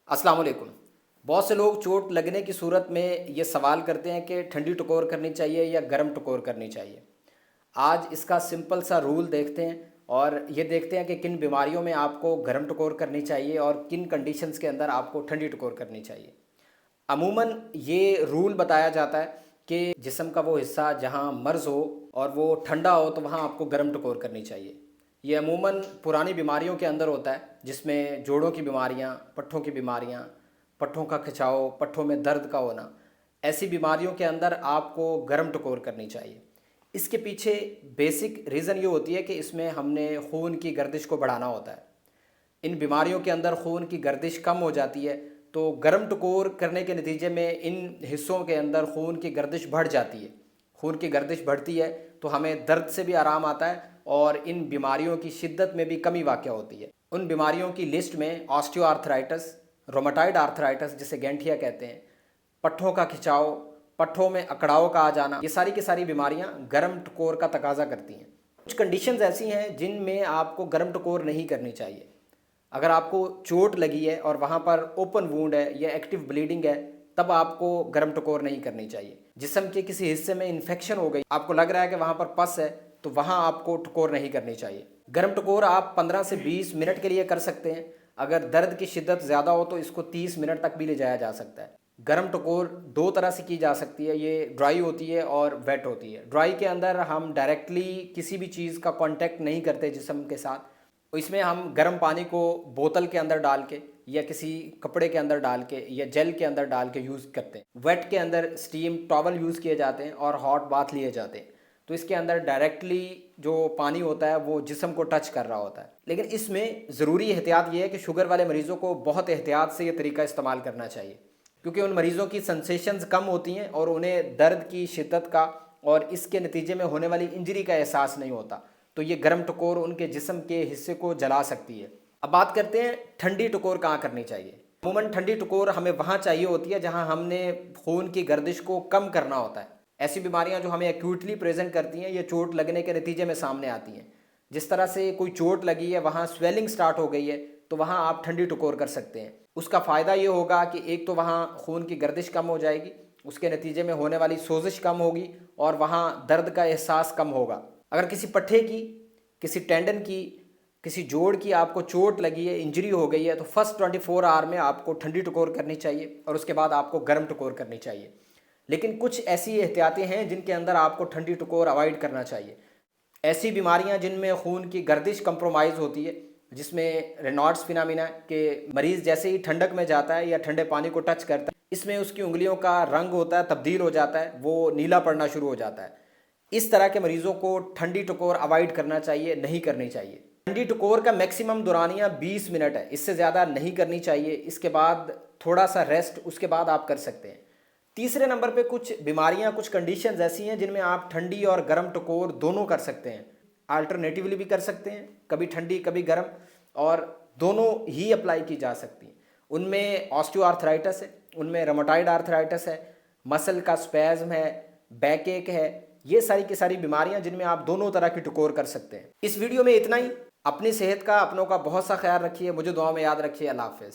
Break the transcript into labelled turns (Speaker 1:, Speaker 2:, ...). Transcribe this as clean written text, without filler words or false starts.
Speaker 1: السلام علیکم۔ بہت سے لوگ چوٹ لگنے کی صورت میں یہ سوال کرتے ہیں کہ ٹھنڈی ٹکور کرنی چاہیے یا گرم ٹکور کرنی چاہیے۔ آج اس کا سمپل سا رول دیکھتے ہیں اور یہ دیکھتے ہیں کہ کن بیماریوں میں آپ کو گرم ٹکور کرنی چاہیے اور کن کنڈیشنز کے اندر آپ کو ٹھنڈی ٹکور کرنی چاہیے۔ عموماً یہ رول بتایا جاتا ہے کہ جسم کا وہ حصہ جہاں مرض ہو اور وہ ٹھنڈا ہو تو وہاں آپ کو گرم ٹکور کرنی چاہیے۔ یہ عموماً پرانی بیماریوں کے اندر ہوتا ہے، جس میں جوڑوں کی بیماریاں، پٹھوں کی بیماریاں، پٹھوں کا کھچاؤ، پٹھوں میں درد کا ہونا، ایسی بیماریوں کے اندر آپ کو گرم ٹکور کرنی چاہیے۔ اس کے پیچھے بیسک ریزن یہ ہوتی ہے کہ اس میں ہم نے خون کی گردش کو بڑھانا ہوتا ہے۔ ان بیماریوں کے اندر خون کی گردش کم ہو جاتی ہے تو گرم ٹکور کرنے کے نتیجے میں ان حصوں کے اندر خون کی گردش بڑھ جاتی ہے۔ خون کی گردش بڑھتی ہے تو ہمیں درد سے بھی آرام آتا ہے اور ان بیماریوں کی شدت میں بھی کمی واقع ہوتی ہے۔ ان بیماریوں کی لسٹ میں آسٹیو آرتھرائٹس، روماٹائڈ آرتھرائٹس جسے گینٹھیا کہتے ہیں، پٹھوں کا کھچاؤ، پٹھوں میں اکڑاؤ کا آ جانا، یہ ساری کی ساری بیماریاں گرم ٹکور کا تقاضا کرتی ہیں۔ کچھ کنڈیشنز ایسی ہیں جن میں آپ کو گرم ٹکور نہیں کرنی چاہیے۔ اگر آپ کو چوٹ لگی ہے اور وہاں پر اوپن وونڈ ہے یا ایکٹیو بلیڈنگ ہے، تب آپ کو گرم ٹکور نہیں کرنی چاہیے۔ جسم کے کسی حصے میں انفیکشن ہو گئی، آپ کو لگ رہا ہے کہ وہاں پر پس ہے، تو وہاں آپ کو ٹکور نہیں کرنی چاہیے۔ گرم ٹکور آپ 15 سے 20 منٹ کے لیے کر سکتے ہیں۔ اگر درد کی شدت زیادہ ہو تو اس کو 30 منٹ تک بھی لے جایا جا سکتا ہے۔ گرم ٹکور دو طرح سے کی جا سکتی ہے، یہ ڈرائی ہوتی ہے اور ویٹ ہوتی ہے۔ ڈرائی کے اندر ہم ڈائریکٹلی کسی بھی چیز کا کانٹیکٹ نہیں کرتے جسم کے ساتھ، اس میں ہم گرم پانی کو بوتل کے اندر ڈال کے یا کسی کپڑے کے اندر ڈال کے یا جیل کے اندر ڈال کے یوز کرتے ہیں۔ ویٹ کے اندر اسٹیم ٹاول یوز کیے جاتے ہیں اور ہاٹ باتھ لیے جاتے ہیں، تو اس کے اندر ڈائریکٹلی جو پانی ہوتا ہے وہ جسم کو ٹچ کر رہا ہوتا ہے۔ لیکن اس میں ضروری احتیاط یہ ہے کہ شوگر والے مریضوں کو بہت احتیاط سے یہ طریقہ استعمال کرنا چاہیے، کیونکہ ان مریضوں کی سنسیشنز کم ہوتی ہیں اور انہیں درد کی شدت کا اور اس کے نتیجے میں ہونے والی انجری کا احساس نہیں ہوتا، تو یہ گرم ٹکور ان کے جسم کے حصے کو جلا سکتی ہے۔ اب بات کرتے ہیں ٹھنڈی ٹکور کہاں کرنی چاہیے۔ عموماً ٹھنڈی ٹکور ہمیں وہاں چاہیے ہوتی ہے جہاں ہم نے خون کی گردش کو کم کرنا ہوتا ہے۔ ایسی بیماریاں جو ہمیں ایکیوٹلی پریزنٹ کرتی ہیں، یہ چوٹ لگنے کے نتیجے میں سامنے آتی ہیں۔ جس طرح سے کوئی چوٹ لگی ہے، وہاں سویلنگ سٹارٹ ہو گئی ہے، تو وہاں آپ ٹھنڈی ٹکور کر سکتے ہیں۔ اس کا فائدہ یہ ہوگا کہ ایک تو وہاں خون کی گردش کم ہو جائے گی، اس کے نتیجے میں ہونے والی سوزش کم ہوگی اور وہاں درد کا احساس کم ہوگا۔ اگر کسی پٹھے کی، کسی ٹینڈن کی، کسی جوڑ کی آپ کو چوٹ لگی ہے، انجری ہو گئی ہے، تو فرسٹ 24 آور میں آپ کو ٹھنڈی ٹکور کرنی چاہیے اور اس کے بعد آپ کو گرم ٹکور کرنی چاہیے۔ لیکن کچھ ایسی احتیاطیں ہیں جن کے اندر آپ کو ٹھنڈی ٹکور اوائڈ کرنا چاہیے۔ ایسی بیماریاں جن میں خون کی گردش کمپرومائز ہوتی ہے، جس میں رینالڈس فینامینا کہ مریض جیسے ہی ٹھنڈک میں جاتا ہے یا ٹھنڈے پانی کو ٹچ کرتا ہے، اس میں اس کی انگلیوں کا رنگ ہوتا ہے، تبدیل ہو جاتا ہے، وہ نیلا پڑنا شروع ہو جاتا ہے۔ اس طرح کے مریضوں کو ٹھنڈی ٹکور اوائڈ کرنا چاہیے، نہیں کرنی چاہیے۔ ٹھنڈی ٹکور کا میکسیمم دورانیہ 20 منٹ ہے، اس سے زیادہ نہیں کرنی چاہیے۔ اس کے بعد تھوڑا سا ریسٹ، اس کے بعد آپ کر سکتے ہیں۔ تیسرے نمبر پہ کچھ بیماریاں، کچھ کنڈیشنز ایسی ہیں جن میں آپ ٹھنڈی اور گرم ٹکور دونوں کر سکتے ہیں۔ آلٹرنیٹیولی بھی کر سکتے ہیں، کبھی ٹھنڈی کبھی گرم، اور دونوں ہی اپلائی کی جا سکتی ہیں۔ ان میں آسٹیو آرتھرائٹس ہے، ان میں روماٹائڈ آرتھرائٹس ہے، مسل کا اسپیزم ہے، بیک ایک ہے، یہ ساری کی ساری بیماریاں جن میں آپ دونوں طرح کی ٹکور کر سکتے ہیں۔ اس ویڈیو میں اتنا ہی۔ اپنی صحت کا، اپنوں کا بہت سا خیال رکھیے، مجھے دعاؤں میں یاد رکھیے۔ اللہ حافظ۔